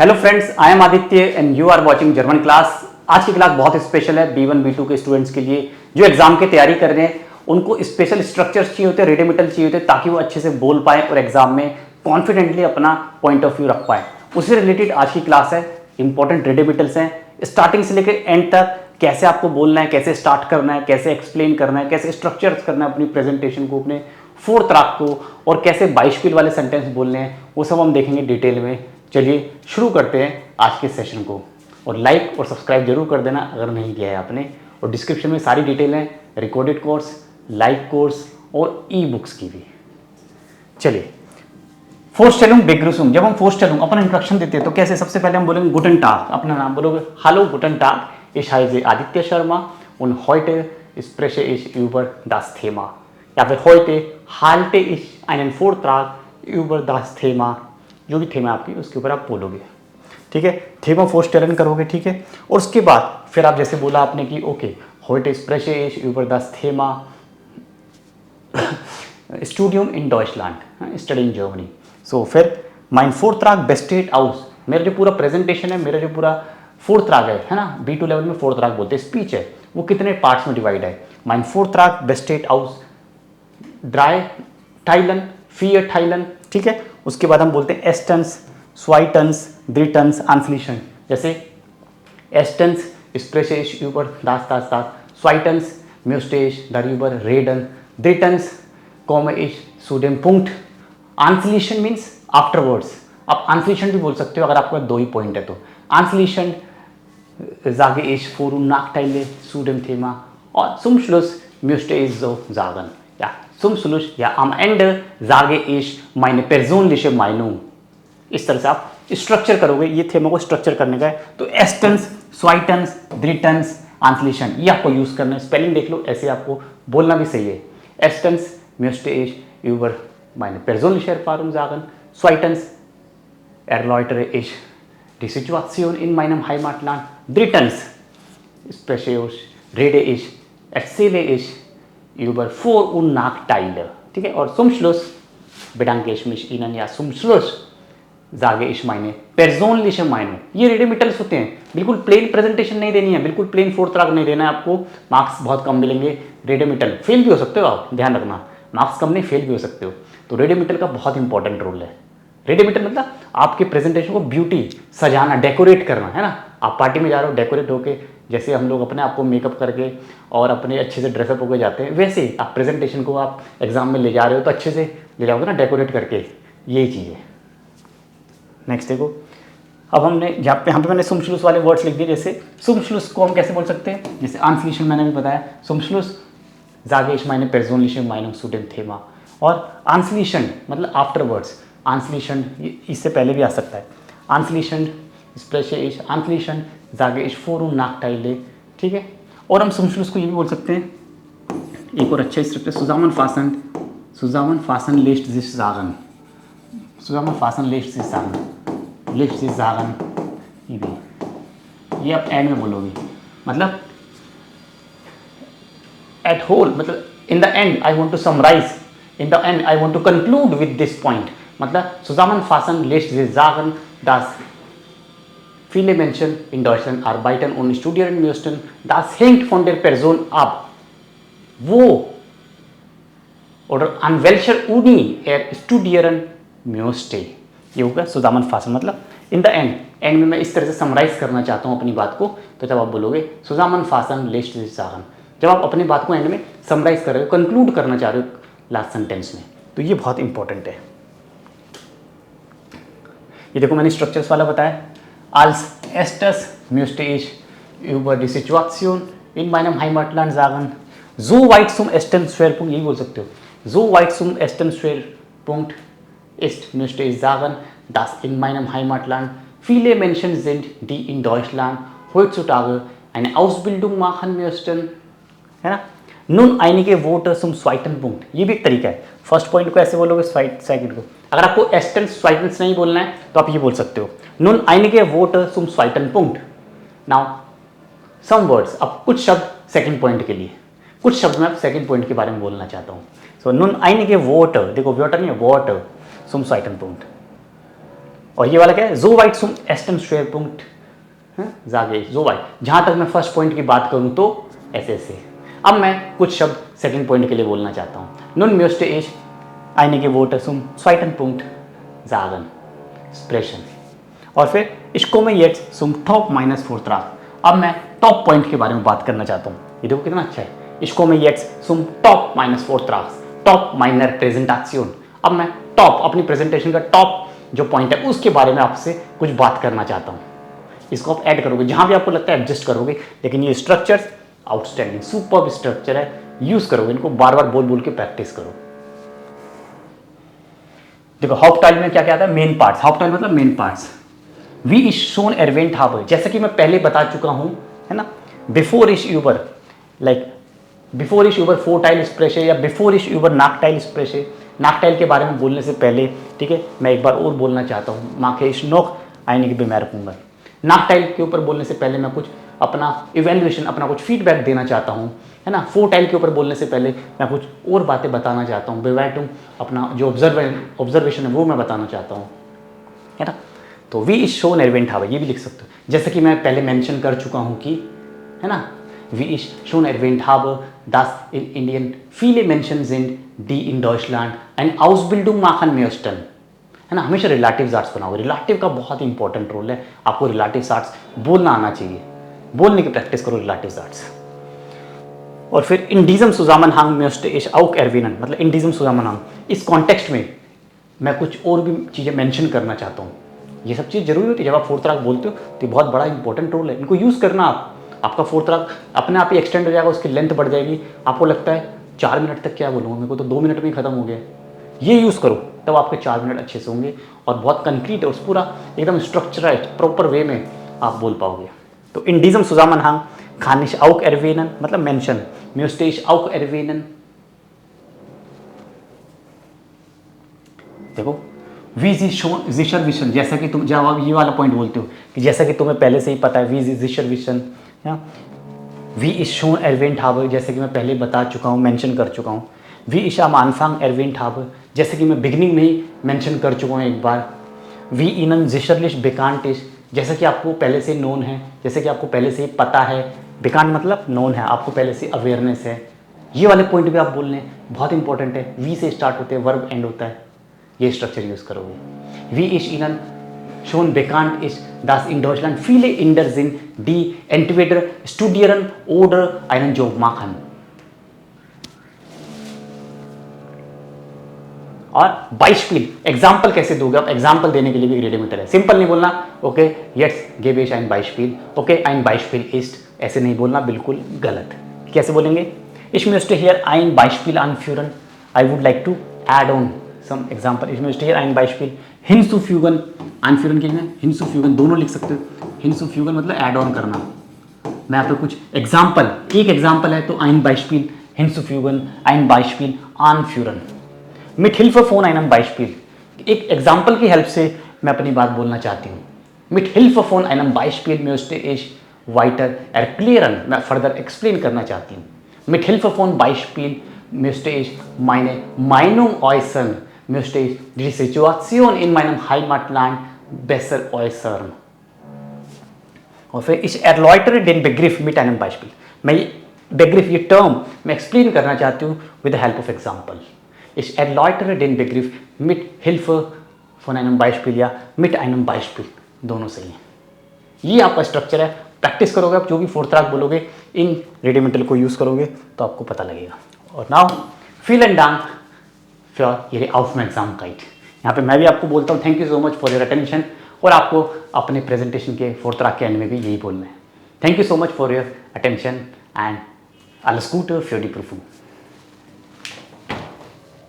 Hello friends, I am Aditya and you are watching German class. आज की class बहुत special है B1 B2 के स्टूडेंट्स के लिए जो एग्जाम की तैयारी कर रहे हैं। उनको स्पेशल स्ट्रक्चर्स चाहिए होते हैं, रेडिमेटल चाहिए होते हैं ताकि वो अच्छे से बोल पाए और एग्जाम में कॉन्फिडेंटली अपना पॉइंट ऑफ व्यू रख पाए। उससे रिलेटेड आज की क्लास है। इंपॉर्टेंट रेडिमेटल्स हैं, स्टार्टिंग से लेकर एंड तक कैसे आपको बोलना है, कैसे स्टार्ट करना है, कैसे एक्सप्लेन करना है, कैसे स्ट्रक्चर करना है अपनी प्रेजेंटेशन को, अपने फोर्थ राग को, और कैसे 22 पील वाले सेंटेंस बोलने हैं, वो सब हम देखेंगे डिटेल में। चलिए शुरू करते हैं आज के सेशन को। और लाइक और सब्सक्राइब जरूर कर देना अगर नहीं किया है आपने। और डिस्क्रिप्शन में सारी डिटेल है, रिकॉर्डेड कोर्स, लाइव कोर्स और ई बुक्स की भी। चलिए, फोर्स्टेलुंग बेग्रुसुम। जब हम फोर्स्टेलुंग अपना इंट्रोडक्शन देते हैं तो कैसे, सबसे पहले हम बोलेंगे गुटन टाग, अपना नाम बोलोगे। हेलो गुटन टाग, ich heiße Aditya Sharma und heute spreche ich über das Thema, या फिर heute halte ich einen Vortrag über das Thema। जो भी थीम है आपकी उसके ऊपर आप बोलोगे, ठीक है। थीम ऑफ फोर्स्टेलन करोगे, ठीक है। और उसके बाद फिर आप जैसे बोला आपने कि okay heute spreche ich über das Thema Studium in Deutschland, study in Germany. So फिर mein Vortrag besteht aus, मेरा जो पूरा प्रेजेंटेशन है, मेरा जो पूरा फोर्थ राग है ना, B2 लेवल में फोर्थ राग बोलते हैं, स्पीच है, वो कितने पार्ट्स में डिवाइड है। mein Vortrag besteht aus 3 Teilen, 4 Teilen, ठीक है। उसके बाद हम बोलते हैं एस्टेंस, स्वाइटन्स, द्रिटन्स, आंफ्लिशन। जैसे एस्टेंस spreche ich über das, zweitens möchte ich darüber reden, drittens komme ich zu dem Punkt, Anschließend means afterwards. आप Anschließend भी बोल सकते हो अगर आपके पास 2 ही पॉइंट है तो। Anschließend sage ich vor und Nachteile zu dem Thema और zum Schluss möchte ich so sagen, ja, zum Schluss, ja, am Ende sage ich meine persönliche Meinung। इस तरह से आप स्ट्रक्चर करोगे, ये थीम को स्ट्रक्चर करने का है। तो एस्टेंस, स्वाइटन्स, द्रिटन्स, आंफ्लिशन, ये आपको यूज करना है। स्पेलिंग देख लो, ऐसे आपको बोलना भी सही है। एस्टेंस möchte ich über meine persönliche Erfahrung sagen, zweitens erläutere ich die Situation in meinem Heimatland, drittens spreche ich, rede ich, erzähle ich über Vor- und Nachteile, ठीक है। और zum Schluss bedanke ich mich Ihnen, या zum Schluss sage ich meine persönliche Meinung। ये रेडिमेटल्स होते हैं, बिल्कुल plane presentation नहीं देनी है, बिल्कुल प्लेन फोर्थ राग नहीं देना है आपको, मार्क्स बहुत कम मिलेंगे। रेडिमेटल फेल भी हो सकते हो आप, ध्यान रखना, मार्क्स कम नहीं, फेल भी हो सकते हो। तो रेडिमेटल का बहुत इंपॉर्टेंट रोल है। रेडिमेटल मतलब आपके प्रेजेंटेशन को ब्यूटी, सजाना, डेकोरेट करना, है ना। आप पार्टी में जा रहे हो, डेकोरेट होके, जैसे हम लोग अपने आप को मेकअप करके और अपने अच्छे से ड्रेसअप होकर जाते हैं, वैसे ही आप प्रेजेंटेशन को आप एग्जाम में ले जा रहे हो तो अच्छे से ले जाओगे ना, डेकोरेट करके। यही चीज़ है। नेक्स्ट देखो, अब हमने यहाँ पे मैंने सुमश्लुस वाले वर्ड्स लिख दिए। जैसे सुमश्लुस को हम कैसे बोल सकते हैं, जैसे आंफ्लिशन मैंने भी बताया, सुमश्लुस sage ich meine persönliche Meinung zu dem Thema। और आंफ्लिशन मतलब आफ्टरवर्ड्स, आंफ्लिशन इससे पहले भी आ सकता है। आंफ्लिशन spreche ich, आंफ्लिशन sage ich vor und Nachteile, ठीक है। और हम सुमश्लुस को ये भी बोल सकते हैं, एक और अच्छा structure, zusammenfassen lässt sich sagen, zusammenfassen lässt sich sagen, ये आप एंड में बोलोगे। मतलब एट होल, मतलब in the end I want to summarise, in the end I want to conclude with this point. मतलब zusammenfassen lässt sich sagen, dass viele Menschen in Deutschland arbeiten und studieren müssen, das hängt von der Person ab, wo oder an welcher Uni studieren möchte। ये होगा zusammenfassen, मतलब in the and में मैं इस तरह से summarise करना चाहता हूँ अपनी बात को, तो जब आप बोलोगे zusammenfassen lässt sich sagen, जब आप अपनी बात को एंड में समराइज कर रहे हो, कंक्लूड करना चाह रहे हो लास्ट सेंटेंस में, तो ये बहुत इंपॉर्टेंट है। ये देखो मैंने स्ट्रक्चर्स वाला बताया। als erstes möchte ich über die Situation in meinem Heimatland sagen, so weit zum ersten Schwerpunkt, यही बोल सकते हो, so weit zum ersten Schwerpunkt ist, möchte ich sagen, dass in meinem Heimatland viele Menschen sind, die in Deutschland heutzutage eine Ausbildung machen möchten, है ना। nun einige Worte zum zweiten Punkt, ये भी एक तरीका है। फर्स्ट पॉइंट को ऐसे बोलोगे, सेकंड को, अगर आपको एस्टेंस स्वाइटेंस नहीं बोलना है तो आप ये बोल सकते हो, nun einige Worte zum zweiten Punkt। Now some words, अब कुछ शब्द सेकंड पॉइंट के लिए, कुछ शब्द मैं सेकंड पॉइंट के बारे में बोलना चाहता हूँ। सो nun einige Worte, देखो Wörter नहीं है, Worte zum zweiten Punkt। और ये वाला क्या है, जो वाइट सुम एस्टम schwerpunkt जागे जो वाइट। जहाँ तक मैं फर्स्ट पॉइंट की बात करूँ तो ऐसे। अब मैं कुछ शब्द सेकंड पॉइंट के लिए बोलना चाहता हूँ। nun möchte ich einige Worte zum zweiten Punkt sagen, sprechen। और फिर ich komme jetzt zum Top minus Vortrag। अब मैं टॉप पॉइंट के बारे में बात करना चाहता हूँ। ये देखो कितना अच्छा है, ich komme jetzt zum Top minus Vortrag, top minor presentation. अब मैं टॉप अपनी प्रेजेंटेशन का टॉप जो पॉइंट है उसके बारे में आपसे कुछ बात करना चाहता हूँ। इसको आप ऐड करोगे जहाँ भी आपको लगता है एडजस्ट करोगे, लेकिन ये स्ट्रक्चर्स आउटस्टैंडिंग सुपर स्ट्रक्चर है, यूज करोगे इनको, बार बार बोल बोल के प्रैक्टिस करो। देखो हाउप्टाइल में क्या क्या आता है, मेन पार्ट्स। हाउप्टाइल मतलब मेन पार्ट्स। वी इज शोन एरवेंट हाब, जैसा कि मैं पहले बता चुका हूं, है ना, बिफोर इश यूबर, लाइक बिफोर इश यूबर फोरटाइल स्प्रेशे या बिफोर इश यूबर नाकटाइल स्प्रेशे। नाकटाइल के बारे में बोलने से पहले, ठीक है, मैं एक बार और बोलना चाहता हूँ, माखे इश नोक आईने की बीमार रखूंगा। नाकटाइल के ऊपर बोलने से पहले मैं कुछ अपना इवेल्युएशन, अपना कुछ फीडबैक देना चाहता हूँ, है ना। फोरटाइल के ऊपर बोलने से पहले मैं कुछ और बातें बताना चाहता हूँ, बेवैटूम अपना जो ऑब्जर्वेशन है वो मैं बताना चाहता हूँ, है ना। तो वी इज शोन एरवेंट हावे, ये भी लिख सकते हो, जैसे कि मैं पहले मेंशन कर चुका हूँ कि, है ना, वी इज शोन एरवेंट हावे dass in Indien viele Menschen sind, die in Deutschland eine Ausbildung machen möchten, है ना। हमेशा रिलेटिव आर्ट्स बनाओ, रिलेटिव का बहुत ही इंपॉर्टेंट रोल है। आपको रिलेटिव आर्ट्स बोलना आना चाहिए, बोलने की प्रैक्टिस करो रिलेटिव आर्ट्स। और फिर इन diesem Zusammenhang möchte ich auch erwähnen, मतलब इन diesem Zusammenhang, इस कॉन्टेक्स्ट में मैं कुछ और भी चीज़ें मेंशन करना चाहता हूँ। ये सब चीज़ जरूरी होती है, जब आप फोर्थ राग बोलते हो तो बहुत बड़ा इंपॉर्टेंट रोल है, इनको यूज़ करना। आपका फोर्थ राग अपने आप ही एक्सटेंड हो जाएगा, उसकी लेंथ बढ़ जाएगी। आपको लगता है 4 मिनट तक क्या बोलूँगा, मेरे को तो 2 मिनट में ही खत्म हो गया। ये यूज़ करो, तब आपके 4 मिनट अच्छे से होंगे और बहुत कंक्रीट है, उस पूरा एकदम स्ट्रक्चराइज प्रॉपर वे में आप बोल पाओगे। तो इन diesem Zusammenhang kann ich auch erwähnen, मतलब mention, möchte ich auch erwähnen। देखो वी जिशर विशन, जैसा कि तुम जब आप ये वाला पॉइंट बोलते हो कि जैसा कि तुम्हें पहले से ही पता है, वी जिशर विशन, वी इज शोन एरवेंट हावे, जैसे कि मैं पहले बता चुका हूँ, मेंशन कर चुका हूँ। वी इश आम आनफांग एरवेंट हावे, जैसे कि मैं बिगिनिंग में ही मेंशन कर चुका हूँ एक बार। वी इनन जिशरलिश बेकांट इश, जैसे कि आपको पहले से नोन है, जैसे कि आपको पहले से ही पता है। बेकांट मतलब नोन है, आपको पहले से अवेयरनेस है। ये वाले पॉइंट भी आप बोलने बहुत इंपॉर्टेंट है, वी से स्टार्ट होते हैं, वर्ब एंड होता है, ये स्ट्रक्चर यूज करोगे। वी इश इनन schon bekannt ist, dass in Deutschland viele Inder sind, die entweder studieren oder einen Job machen। और Beispiel, एग्जाम्पल कैसे दोगे आप, एग्जाम्पल देने के लिए भी रेडिमेटर है। सिंपल नहीं बोलना, okay jetzt gebe ich ein Beispiel, okay ein Beispiel ist, ऐसे नहीं बोलना, बिल्कुल गलत। कैसे बोलेंगे, ich möchte hier ein Beispiel anführen, I would like to add on some example, ich möchte hier ein Beispiel hinzufügen, anführen के लिए hinzufügen दोनों लिख सकते हो। hinzufügen मतलब ऐड ऑन करना। मैं यहाँ पे कुछ एग्जाम्पल, एक एग्जाम्पल है तो ein Beispiel hinzufügen, ein Beispiel anführen, mit Hilfe von einem Beispiel, एक एग्जाम्पल की हेल्प से मैं अपनी बात बोलना चाहती हूँ। mit Hilfe von einem Beispiel möchte ich weiter erklären, मैं फर्दर एक्सप्लेन करना चाहती हूँ। mit Hilfe von Beispiel möchte ich meine Meinung äußern, möchte ich die Situation in meinem Heimatland besser äußern। और फिर ich erläutere den Begriff mit einem Beispiel, मैं Begriff, ये term मैं explain करना चाहती हूँ with the help of example। ich erläutere den Begriff mit Hilfe von einem Beispiel या mit einem Beispiel, दोनों सही है। ये आपका स्ट्रक्चर है, प्रैक्टिस करोगे आप, जो भी फोर्थ राग बोलोगे इन रेडिमेंटल को यूज़ करोगे तो आपको पता लगेगा। और now vielen Dank für Ihre Aufmerksamkeit। यहाँ पे मैं भी आपको बोलता हूँ thank you so much for your attention, और आपको अपने प्रेजेंटेशन के फोर्थ राग के एंड में भी यही बोलना है। Thank you so much for your attention and alles Gute für die Prüfung।